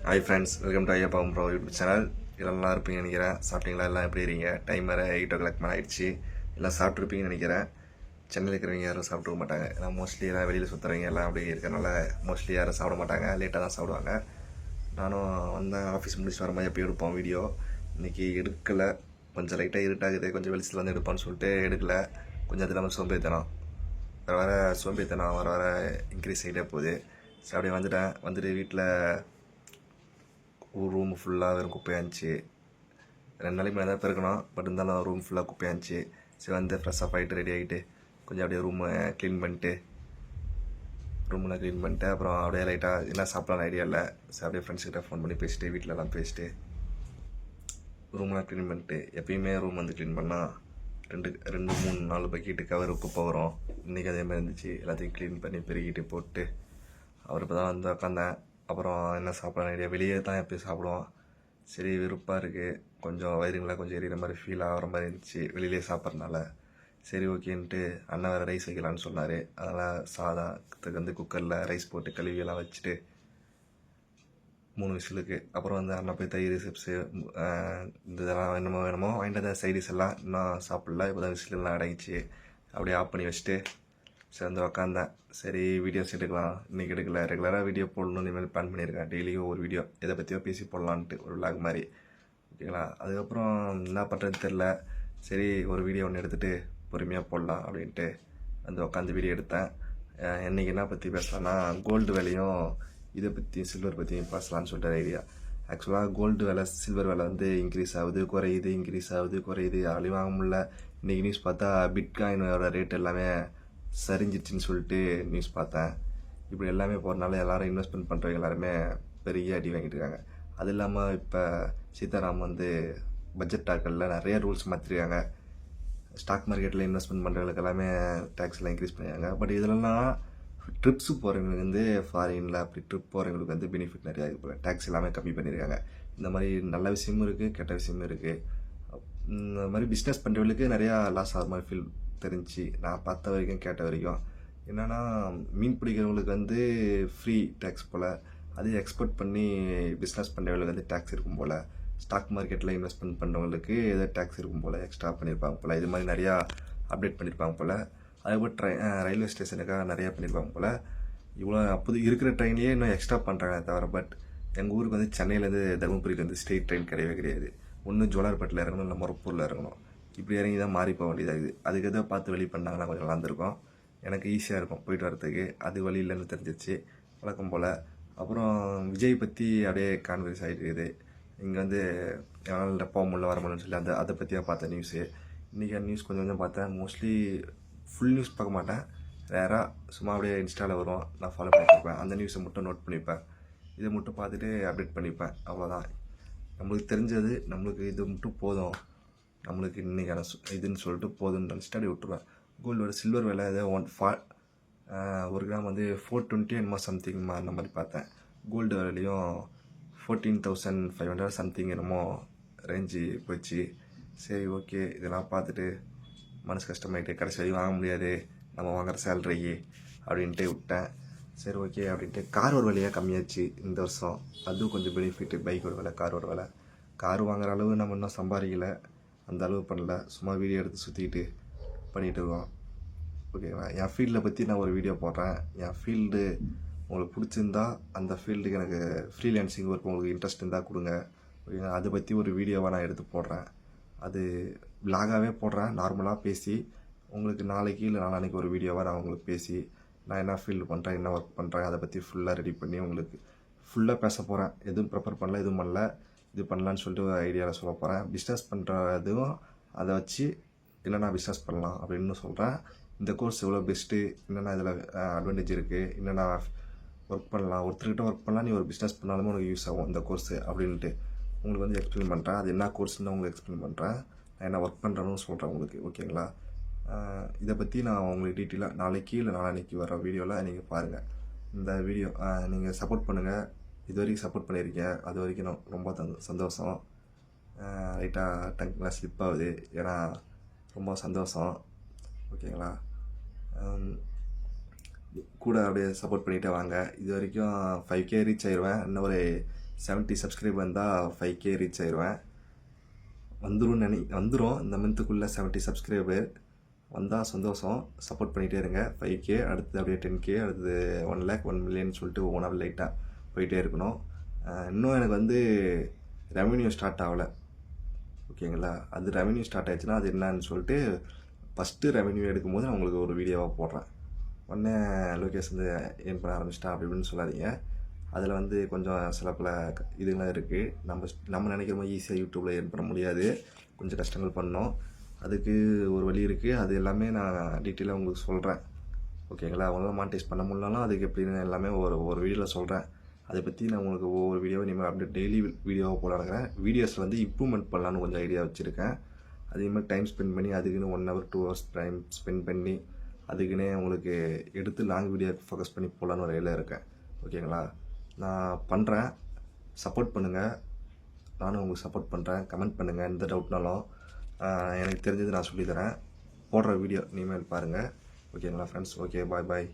Hi friends, welcome to Ayyappa bro YouTube channel. எல்லாம் நல்லா இருப்பீங்கன்னு நினைக்கிறேன். சாப்பிட்டீங்களா? எல்லாம் எப்படி இருக்கீங்க? டைம் வேறு 8 o'clock மேலே ஆயிடுச்சு. எல்லாம் சாப்பிட்ருப்பீங்கன்னு நினைக்கிறேன். சென்னையில் இருக்கிறவங்க யாரும் சாப்பிட்டுக்க மாட்டாங்க. ஏன்னா மோஸ்ட்லி எல்லாம் வெளியில் சுற்றுறவங்க எல்லாம் அப்படி இருக்கிறனால மோஸ்ட்லி யாரும் சாப்பிட மாட்டாங்க. லேட்டாக தான் சாப்பிடுவாங்க. நானும் வந்தேன், ஆஃபீஸ் முடிச்சுட்டு வரமாதிரி எப்போ எடுப்போம் வீடியோ. இன்றைக்கி எடுக்கலை. கொஞ்சம் லைட்டாக இருட்டாகுது, கொஞ்சம் வெளிச்சத்தில் வந்து எடுப்பான்னு சொல்லிட்டு எடுக்கலை. கொஞ்சம் அது இல்லாமல் சோம்பேறித்தனம் வர சோம்பேறித்தனம் வர இன்க்ரீஸ் ஆகிட்டே போகுது. ஸோ அப்படியே வந்துட்டு வீட்டில் ஒரு ரூம் ஃபுல்லாக வெறும் குப்பையாக இருந்துச்சு. 2 நாளைக்கு மேலே தான் பெருக்கணும், பட் இருந்தாலும் ரூம் ஃபுல்லாக குப்பையாக இருந்துச்சு. சரி வந்து ஃப்ரெஷ்ஷாக ஆகிட்டு ரெடி ஆகிட்டு கொஞ்சம் அப்படியே ரூமை க்ளீன் பண்ணிட்டு அப்புறம் அப்படியே லைட்டாக என்ன சாப்பிட்லான்னு ஐடியா இல்லை. சரி அப்படியே ஃப்ரெண்ட்ஸ்கிட்ட ஃபோன் பண்ணி பேசிட்டு வீட்டிலலாம் பேசிட்டு ரூம்லாம் க்ளீன் பண்ணிட்டு, எப்பயுமே ரூம் வந்து க்ளீன் பண்ணால் 2-3-4 பக்கெட்டு கவர் குப்பை வரும். இன்றைக்கி அதே மாதிரி இருந்துச்சு. எல்லாத்தையும் க்ளீன் பண்ணி பெருக்கிட்டு போட்டு அவர் இப்போ தான் வந்து உட்காந்தேன். அப்புறம் என்ன சாப்பிட்லாம் ஐடியா, வெளியே தான் எப்போயும் சாப்பிடுவோம். சரி வெறுப்பாக இருக்குது, கொஞ்சம் வயிறுங்களாம் கொஞ்சம் எரியிற மாதிரி ஃபீல் ஆகிற மாதிரி இருந்துச்சு வெளியிலே சாப்பிட்றதுனால. சரி ஓகேன்ட்டு அண்ணன் வேறு ரைஸ் வைக்கலான்னு சொன்னார். அதனால் சாதத்துக்கு வந்து குக்கரில் ரைஸ் போட்டு கழுவியெல்லாம் வச்சுட்டு 3 விசிலுக்கு அப்புறம் வந்து அண்ணன் போய் தயிர் சிப்ஸு இந்த இதெல்லாம் வேணுமோ வாங்கிட்டு வந்த சைடிஸ் எல்லாம் இன்னும் சாப்பிடல. இப்போ தான் விசிலெல்லாம் அடங்கிச்சு. அப்படியே ஆஃப் பண்ணி வச்சுட்டு சரி வந்து உக்காந்தேன். சரி வீடியோஸ் எடுக்கலாம், இன்றைக்கி எடுக்கல. ரெகுலராக வீடியோ போடணும்னு இனிமேல் பிளான் பண்ணியிருக்கேன். டெய்லியும் ஒரு வீடியோ எதை பற்றியோ பேசி போடலான்ட்டு, ஒரு விளாக் மாதிரி. ஓகேங்களா? அதுக்கப்புறம் என்ன பண்ணுறதுன்னு தெரில. சரி ஒரு வீடியோ ஒன்று எடுத்துகிட்டு பொறுமையாக போடலாம் அப்படின்ட்டு வந்து உட்காந்து வீடியோ எடுத்தேன். இன்றைக்கி என்ன பற்றி பேசலான்னா, கோல்டு விலையும் இதை பற்றி சில்வர் பற்றியும் பேசலான்னு சொல்லிட்டு ஐடியா. ஆக்சுவலாக கோல்டு விலை சில்வர் விலை வந்து இன்க்ரீஸ் ஆகுது குறையுது, இன்க்ரீஸ் ஆகுது குறையுது, யாராலையும் வாங்க முடியல. இன்றைக்கி நியூஸ் பார்த்தா பிட்காயினோட ரேட் எல்லாமே சரிஞ்சிச்சுன்னு சொல்லிட்டு நியூஸ் பார்த்தேன். இப்படி எல்லாமே போகிறனால எல்லோரும் இன்வெஸ்ட்மெண்ட் பண்ணுறவங்க எல்லாருமே பெரிய அடி வாங்கிட்டு இருக்காங்க. அது இல்லாமல் இப்போ சீதாராம் வந்து பட்ஜெட் டாக்களில் நிறைய ரூல்ஸ் மாற்றிருக்காங்க. ஸ்டாக் மார்க்கெட்டில் இன்வெஸ்ட்மெண்ட் பண்ணுறவங்களுக்கு எல்லாமே டேக்ஸ்லாம் இன்க்ரீஸ் பண்ணியிருக்காங்க. பட் இதிலலாம் ட்ரிப்ஸு போகிறவங்களுக்கு வந்து ஃபாரினில் அப்படி ட்ரிப் போகிறவங்களுக்கு வந்து பெனிஃபிட் நிறையா இருக்குது. டேக்ஸ் எல்லாமே கம்மி பண்ணியிருக்காங்க. இந்த மாதிரி நல்ல விஷயமும் இருக்குது, கெட்ட விஷயமும் இருக்குது. இந்த மாதிரி பிஸ்னஸ் பண்ணுறவங்களுக்கு நிறையா லாஸ் ஆகிற மாதிரி ஃபீல் தெரிஞ்சு நான் பார்த்த வரைக்கும் கேட்ட வரைக்கும். என்னென்னா மீன் பிடிக்கிறவங்களுக்கு வந்து ஃப்ரீ டேக்ஸ் போல், அதே எக்ஸ்போர்ட் பண்ணி பிஸ்னஸ் பண்ணுறவங்களுக்கு வந்து டேக்ஸ் இருக்கும் போல், ஸ்டாக் மார்க்கெட்டில் இன்வெஸ்ட்மெண்ட் பண்ணுறவங்களுக்கு ஏதோ டேக்ஸ் இருக்கும் போல், எக்ஸ்ட்ரா பண்ணியிருப்பாங்க போல். இது மாதிரி நிறையா அப்டேட் பண்ணியிருப்பாங்க போல். அதேபோல் ரயில்வே ஸ்டேஷனுக்காக நிறையா பண்ணியிருப்பாங்க போல். இவ்வளோ அப்போது இருக்கிற ட்ரெயின்லேயே இன்னும் எக்ஸ்ட்ரா பண்ணுறாங்க தவிர. பட் எங்கள் ஊருக்கு வந்து சென்னையிலேருந்து தருமபுரிக்கு வந்து ஸ்ட்ரெயிட் ட்ரெயின் கிடையவே கிடையாது. ஒன்று ஜோலார்பேட்டில் இறங்கணும், இல்லை மொரப்பூரில் இறங்கணும். இப்படி இறங்கி தான் மாறி போக வேண்டியதாகுது. அதுக்கு எதாவது பார்த்து வழி பண்ணாங்கன்னா கொஞ்சம் நல்லாயிருக்கும், எனக்கு ஈஸியாக இருக்கும் போயிட்டு வரத்துக்கு. அது வழி இல்லைன்னு தெரிஞ்சிச்சு வழக்கம் போல். அப்புறம் விஜய் பற்றி அப்படியே கான்வர்ஸ் ஆகிட்டு இருக்குது. இங்கே வந்து என்னால் போக முடியல வர முடியலன்னு சொல்லி அதை பற்றியாக பார்த்தேன் நியூஸு. இன்றைக்கி நியூஸ் கொஞ்சம் பார்த்தேன். மோஸ்ட்லி ஃபுல் நியூஸ் பார்க்க மாட்டேன், ரேராக சும்மா அப்படியே இன்ஸ்டாவில் வரும், நான் ஃபாலோ பண்ணியிருப்பேன். அந்த நியூஸை மட்டும் நோட் பண்ணிப்பேன், இதை மட்டும் பார்த்துட்டு அப்டேட் பண்ணிப்பேன். அவ்வளோதான். நம்மளுக்கு தெரிஞ்சது நம்மளுக்கு இது மட்டும் போதும், நம்மளுக்கு இன்றைக்கான இதுன்னு சொல்லிட்டு போதுன்னு நினச்சிட்டு அப்படி விட்டுருவேன். கோல்டோட சில்வர் விலை ஏதோ 1 கிராம் வந்து 420 என்னமோ சம்திங் அந்த மாதிரி பார்த்தேன். கோல்டு விலையும் 14,500 சம்திங் என்னமோ ரேஞ்சு போச்சு. சரி ஓகே, இதெல்லாம் பார்த்துட்டு மனசு கஷ்டமாயிட்டு கடைசி வரையும் வாங்க முடியாது நம்ம வாங்குற சேலரிக்கு அப்படின்ட்டு விட்டேன். சரி ஓகே அப்படின்ட்டு கார் ஒரு விலையாக கம்மியாச்சு இந்த வருஷம். அதுவும் கொஞ்சம் பெனிஃபிட்டு. பைக் ஒரு விலை, கார் ஒரு விலை. கார் வாங்குற அளவு நம்ம இன்னும் சம்பாதிக்கலை, அந்த அளவு பண்ணல. சும்மா வீடியோ எடுத்து சுற்றிக்கிட்டு பண்ணிகிட்டு இருக்கோம். ஓகேவா? என் ஃபீல்டை பற்றி நான் ஒரு வீடியோ போடுறேன். என் ஃபீல்டு உங்களுக்கு பிடிச்சிருந்தா அந்த ஃபீல்டுக்கு எனக்கு ஃப்ரீலான்சிங் ஒர்க் உங்களுக்கு இன்ட்ரெஸ்ட் இருந்தால் கொடுங்க. ஓகேங்களா? அதை பற்றி ஒரு வீடியோவாக நான் எடுத்து போடுறேன். அது விலாகாகவே போடுறேன், நார்மலாக பேசி. உங்களுக்கு நாளைக்கு இல்லை நாளான்னைக்கு ஒரு வீடியோவாக நான் உங்களுக்கு பேசி நான் என்ன ஃபீல்டு பண்ணுறேன், என்ன ஒர்க் பண்ணுறேன், அதை பற்றி ஃபுல்லாக ரெடி பண்ணி உங்களுக்கு ஃபுல்லாக பேச போகிறேன். எதுவும் ப்ரிப்பேர் பண்ணல, எதுவும் பண்ணல, இது பண்ணலான்னு சொல்லிட்டு ஒரு ஐடியாவில் சொல்ல போகிறேன். பிஸ்னஸ் பண்ணுறதும் அதை வச்சு என்னென்ன பிஸ்னஸ் பண்ணலாம் அப்படின்னு சொல்கிறேன். இந்த கோர்ஸ் எவ்வளோ பெஸ்ட்டு, என்னென்ன இதில் அட்வான்டேஜ் இருக்குது, என்னென்ன ஒர்க் பண்ணலாம், ஒருத்தர்கிட்ட ஒர்க் பண்ணலாம், நீ ஒரு பிஸ்னஸ் பண்ணாலுமே உனக்கு யூஸ் ஆகும் இந்த கோர்ஸு அப்படின்ட்டு உங்களுக்கு வந்து எக்ஸ்பிளைன் பண்ணுறேன். அது என்ன கோர்ஸ்ன்னு உங்களுக்கு எக்ஸ்பிளைன் பண்ணுறேன். நான் என்ன ஒர்க் பண்ணுறேன்னு சொல்கிறேன் உங்களுக்கு. ஓகேங்களா? இதை பற்றி நான் உங்களுக்கு டீட்டெயிலாக நாளைக்கு இல்லை நாளான்னைக்கு வர வீடியோவில் நீங்கள் பாருங்கள். இந்த வீடியோ நீங்கள் சப்போர்ட் பண்ணுங்கள். இது வரைக்கும் சப்போர்ட் பண்ணியிருக்கீங்க, அது வரைக்கும் நான் ரொம்ப சந்தோஷம். லைட்டாக டங்க்லாம் ஸ்லிப் ஆகுது, ஏன்னா ரொம்ப சந்தோஷம். ஓகேங்களா? கூட அப்படியே சப்போர்ட் பண்ணிகிட்டே வாங்க. இது வரைக்கும் 5K ரீச் ஆயிடுவேன். இன்னும் ஒரு 70 சப்ஸ்கிரைப் வந்தால் 5K ரீச் ஆயிடுவேன். வந்துடும் இந்த மந்த்துக்குள்ளே 70 சப்ஸ்கிரைபர் வந்தால் சந்தோஷம். சப்போர்ட் பண்ணிகிட்டே இருங்க. 5K அடுத்து அப்படியே 10K அடுத்து 1 lakh 1 million சொல்லிட்டு ஒவ்வொன்றா லைட்டாக போயிட்டே இருக்கணும். இன்னும் எனக்கு வந்து ரெவன்யூ ஸ்டார்ட் ஆகலை, ஓகேங்களா? அது ரெவன்யூ ஸ்டார்ட் ஆயிடுச்சுன்னா அது என்னன்னு சொல்லிட்டு ஃபஸ்ட்டு ரெவன்யூ எடுக்கும்போது நான் உங்களுக்கு ஒரு வீடியோவாக போடுறேன். உடனே லோகேஷ் வந்து ஏர்ன் பண்ண ஆரம்பிச்சிட்டா அப்படி இப்படின்னு சொல்லாதீங்க. அதில் வந்து கொஞ்சம் சில பல இதுலாம் இருக்குது. நம்ம நினைக்கிற மாதிரி ஈஸியாக யூடியூப்பில் ஏர்ன் பண்ண முடியாது, கொஞ்சம் கஷ்டங்கள் பண்ணோம். அதுக்கு ஒரு வழி இருக்குது. அது எல்லாமே நான் டீட்டெயிலாக உங்களுக்கு சொல்கிறேன், ஓகேங்களா? அவங்களால மானிட்டைஸ் பண்ண முடியலனாலும் அதுக்கு எப்படின்னு எல்லாமே ஒரு வீடியோவில் சொல்கிறேன். அதை பற்றி நான் உங்களுக்கு ஒவ்வொரு வீடியோவை இனிமேல் அப்டேட் டெய்லி வீடியோவாக போடலாங்கிறேன். வீடியோஸில் வந்து இம்ப்ரூவ்மெண்ட் பண்ணலான்னு கொஞ்சம் ஐடியா வச்சுருக்கேன். அதேமாதிரி டைம் ஸ்பெண்ட் பண்ணி அதுக்குன்னு 1 hour 2 hours டைம் ஸ்பெண்ட் பண்ணி அதுக்குன்னே உங்களுக்கு எடுத்து லாங் வீடியோ ஃபோக்கஸ் பண்ணி போடலான்னு ஒரு ஐடியா இருக்கேன், ஓகேங்களா? நான் பண்ணுறேன், சப்போர்ட் பண்ணுங்கள். நானும் உங்களுக்கு சப்போர்ட் பண்ணுறேன். கமெண்ட் பண்ணுங்கள் எந்த டவுட்னாலும். எனக்கு தெரிஞ்சது நான் சொல்லித்தரேன். போடுற வீடியோ இனிமேல் பாருங்கள், ஓகேங்களா ஃப்ரெண்ட்ஸ்? ஓகே, பாய் பாய்.